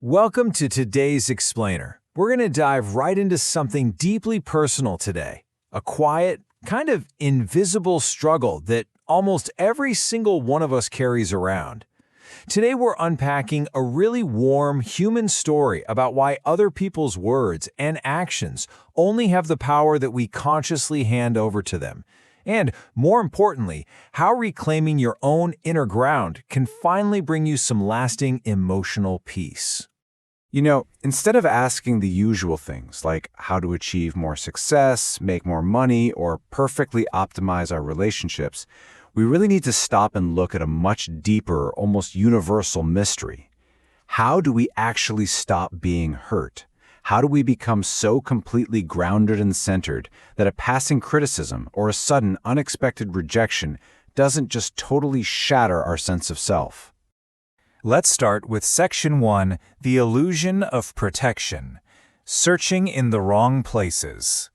Welcome to today's Explainer. We're going to dive right into something deeply personal today, a quiet, kind of invisible struggle that almost every single one of us carries around. Today we're unpacking a really warm human story about why other people's words and actions only have the power that we consciously hand over to them. And, more importantly, how reclaiming your own inner ground can finally bring you some lasting emotional peace. Instead of asking the usual things like how to achieve more success, make more money, or perfectly optimize our relationships, we really need to stop and look at a much deeper, almost universal mystery. How do we actually stop being hurt? How do we become so completely grounded and centered that a passing criticism or a sudden, unexpected rejection doesn't just totally shatter our sense of self? Let's start with Section 1, The Illusion of Protection, Searching in the Wrong Places.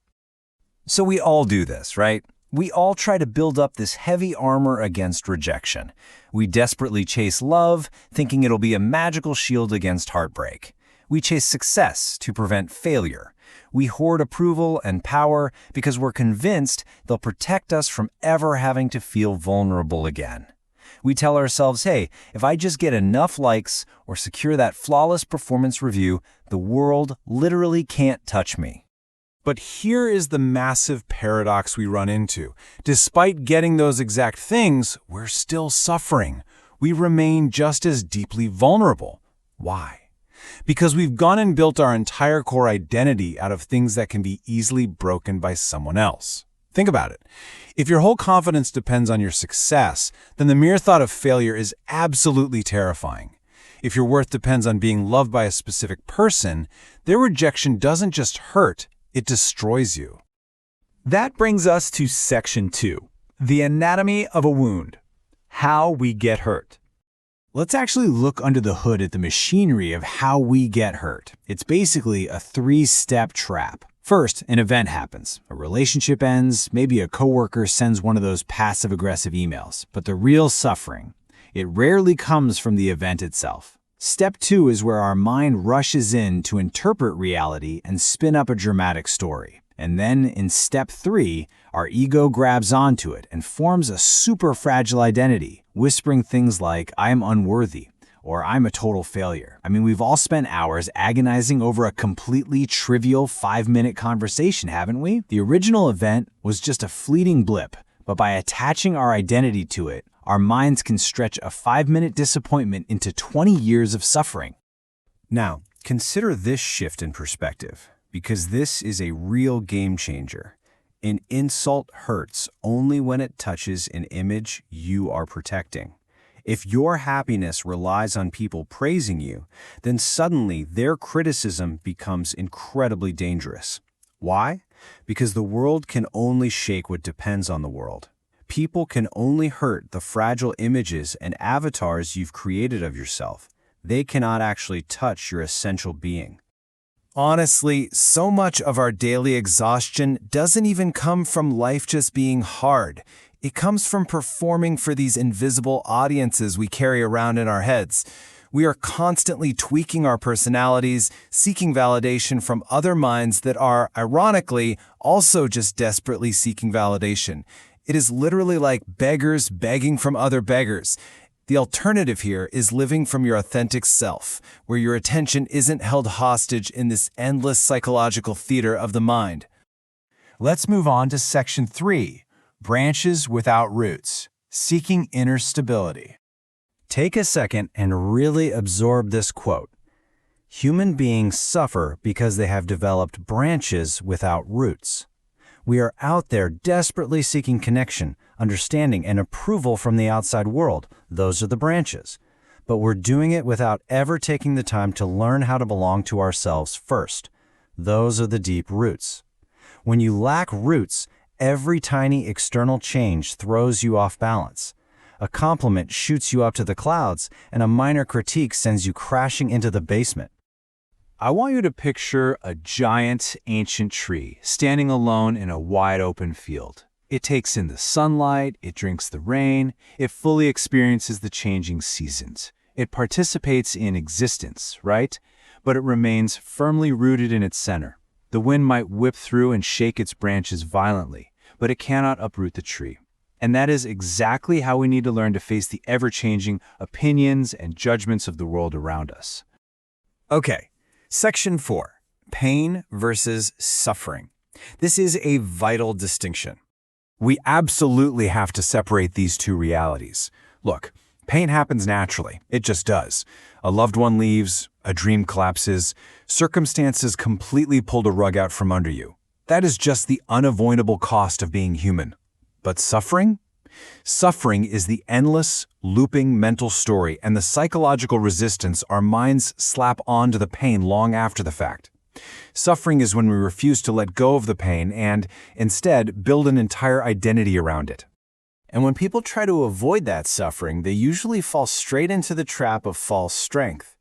So we all do this, right? We all try to build up this heavy armor against rejection. We desperately chase love, thinking it'll be a magical shield against heartbreak. We chase success to prevent failure. We hoard approval and power because we're convinced they'll protect us from ever having to feel vulnerable again. We tell ourselves, hey, if I just get enough likes or secure that flawless performance review, the world literally can't touch me. But here is the massive paradox we run into. Despite getting those exact things, we're still suffering. We remain just as deeply vulnerable. Why? Because we've gone and built our entire core identity out of things that can be easily broken by someone else. Think about it. If your whole confidence depends on your success, then the mere thought of failure is absolutely terrifying. If your worth depends on being loved by a specific person, their rejection doesn't just hurt, it destroys you. That brings us to Section 2, The Anatomy of a Wound, How We Get Hurt. Let's actually look under the hood at the machinery of how we get hurt. It's basically a three-step trap. First, an event happens. A relationship ends, maybe a coworker sends one of those passive-aggressive emails. But the real suffering, it rarely comes from the event itself. Step 2 is where our mind rushes in to interpret reality and spin up a dramatic story. And then, in Step 3, our ego grabs onto it and forms a super fragile identity, whispering things like, I'm unworthy, or I'm a total failure. We've all spent hours agonizing over a completely trivial 5-minute conversation, haven't we? The original event was just a fleeting blip, but by attaching our identity to it, our minds can stretch a 5-minute disappointment into 20 years of suffering. Now, consider this shift in perspective, because this is a real game changer. An insult hurts only when it touches an image you are protecting. If your happiness relies on people praising you, then suddenly their criticism becomes incredibly dangerous. Why? Because the world can only shake what depends on the world. People can only hurt the fragile images and avatars you've created of yourself. They cannot actually touch your essential being. Honestly, so much of our daily exhaustion doesn't even come from life just being hard. It comes from performing for these invisible audiences we carry around in our heads. We are constantly tweaking our personalities, seeking validation from other minds that are, ironically, also just desperately seeking validation. It is literally like beggars begging from other beggars. The alternative here is living from your authentic self, where your attention isn't held hostage in this endless psychological theater of the mind. Let's move on to Section 3, Branches Without Roots, Seeking Inner Stability. Take a second and really absorb this quote. Human beings suffer because they have developed branches without roots. We are out there desperately seeking connection, understanding, and approval from the outside world. Those are the branches. But we're doing it without ever taking the time to learn how to belong to ourselves first. Those are the deep roots. When you lack roots, every tiny external change throws you off balance. A compliment shoots you up to the clouds, and a minor critique sends you crashing into the basement. I want you to picture a giant, ancient tree standing alone in a wide-open field. It takes in the sunlight, it drinks the rain, it fully experiences the changing seasons. It participates in existence, right? But it remains firmly rooted in its center. The wind might whip through and shake its branches violently, but it cannot uproot the tree. And that is exactly how we need to learn to face the ever-changing opinions and judgments of the world around us. Okay, Section 4, pain versus suffering. This is a vital distinction. We absolutely have to separate these two realities. Look, pain happens naturally. It just does. A loved one leaves, a dream collapses, circumstances completely pull the rug out from under you. That is just the unavoidable cost of being human. But suffering? Suffering is the endless, looping mental story and the psychological resistance our minds slap onto the pain long after the fact. Suffering is when we refuse to let go of the pain and, instead, build an entire identity around it. And when people try to avoid that suffering, they usually fall straight into the trap of false strength.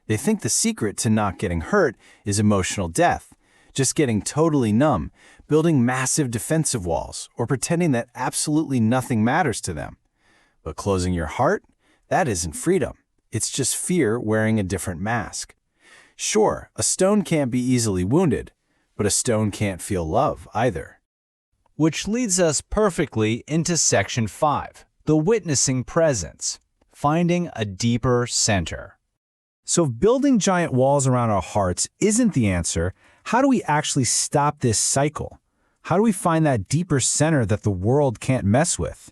They think the secret to not getting hurt is emotional death, just getting totally numb, building massive defensive walls, or pretending that absolutely nothing matters to them. But closing your heart? That isn't freedom. It's just fear wearing a different mask. Sure, a stone can't be easily wounded, but a stone can't feel love either. Which leads us perfectly into Section 5, the witnessing presence, finding a deeper center. So if building giant walls around our hearts isn't the answer, how do we actually stop this cycle? How do we find that deeper center that the world can't mess with?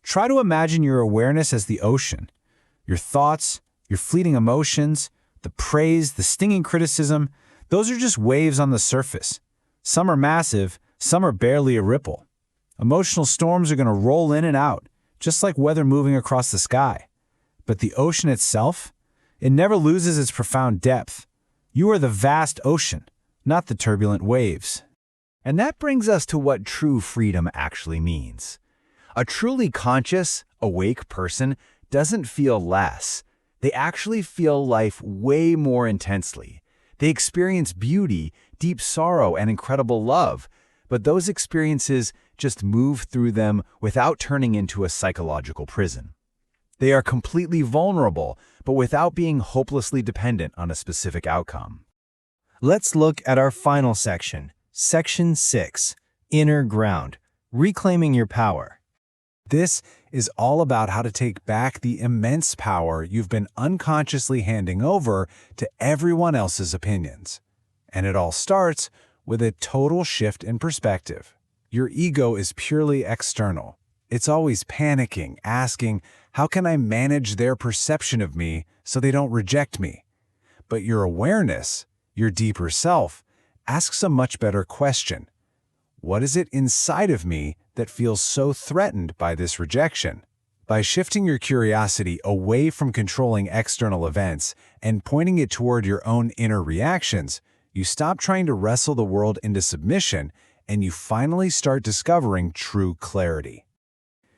Try to imagine your awareness as the ocean. Your thoughts, your fleeting emotions, the praise, the stinging criticism, those are just waves on the surface. Some are massive, some are barely a ripple. Emotional storms are going to roll in and out, just like weather moving across the sky. But the ocean itself, it never loses its profound depth. You are the vast ocean, not the turbulent waves. And that brings us to what true freedom actually means. A truly conscious, awake person doesn't feel less. They actually feel life way more intensely. They experience beauty, deep sorrow, and incredible love, but those experiences just move through them without turning into a psychological prison. They are completely vulnerable, but without being hopelessly dependent on a specific outcome. Let's look at our final section, Section 6, Inner Ground, Reclaiming Your Power. This is all about how to take back the immense power you've been unconsciously handing over to everyone else's opinions. And it all starts with a total shift in perspective. Your ego is purely external. It's always panicking, asking, how can I manage their perception of me so they don't reject me? But your awareness, your deeper self, asks a much better question. What is it inside of me that feels so threatened by this rejection? By shifting your curiosity away from controlling external events and pointing it toward your own inner reactions, you stop trying to wrestle the world into submission and you finally start discovering true clarity.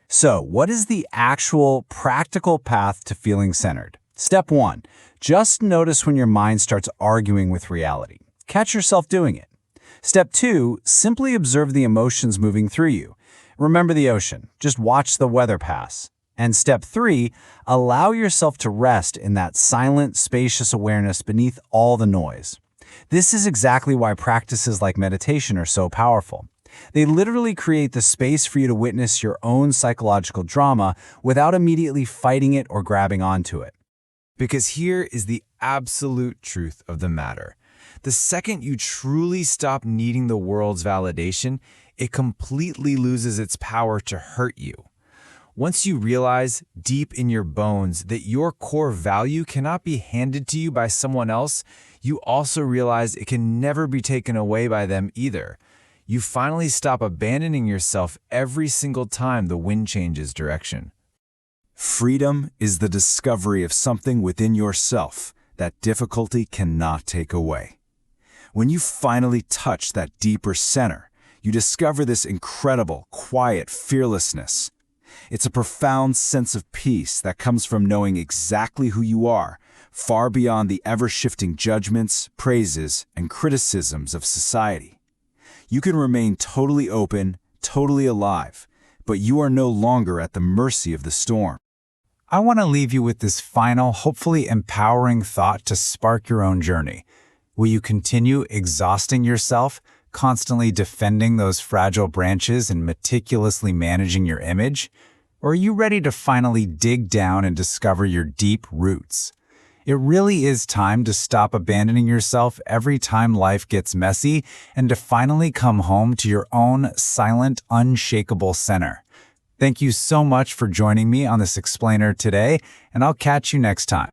So, what is the actual practical path to feeling centered? Step 1. Just notice when your mind starts arguing with reality. Catch yourself doing it. Step 2. Simply observe the emotions moving through you. Remember the ocean. Just watch the weather pass. And step 3. Allow yourself to rest in that silent, spacious awareness beneath all the noise. This is exactly why practices like meditation are so powerful. They literally create the space for you to witness your own psychological drama without immediately fighting it or grabbing onto it. Because here is the absolute truth of the matter. The second you truly stop needing the world's validation, it completely loses its power to hurt you. Once you realize deep in your bones that your core value cannot be handed to you by someone else, you also realize it can never be taken away by them either. You finally stop abandoning yourself every single time the wind changes direction. Freedom is the discovery of something within yourself that difficulty cannot take away. When you finally touch that deeper center, you discover this incredible, quiet fearlessness. It's a profound sense of peace that comes from knowing exactly who you are, far beyond the ever-shifting judgments, praises, and criticisms of society. You can remain totally open, totally alive, but you are no longer at the mercy of the storm. I want to leave you with this final, hopefully empowering thought to spark your own journey. Will you continue exhausting yourself, constantly defending those fragile branches and meticulously managing your image? Or are you ready to finally dig down and discover your deep roots? It really is time to stop abandoning yourself every time life gets messy and to finally come home to your own silent, unshakable center. Thank you so much for joining me on this explainer today, and I'll catch you next time.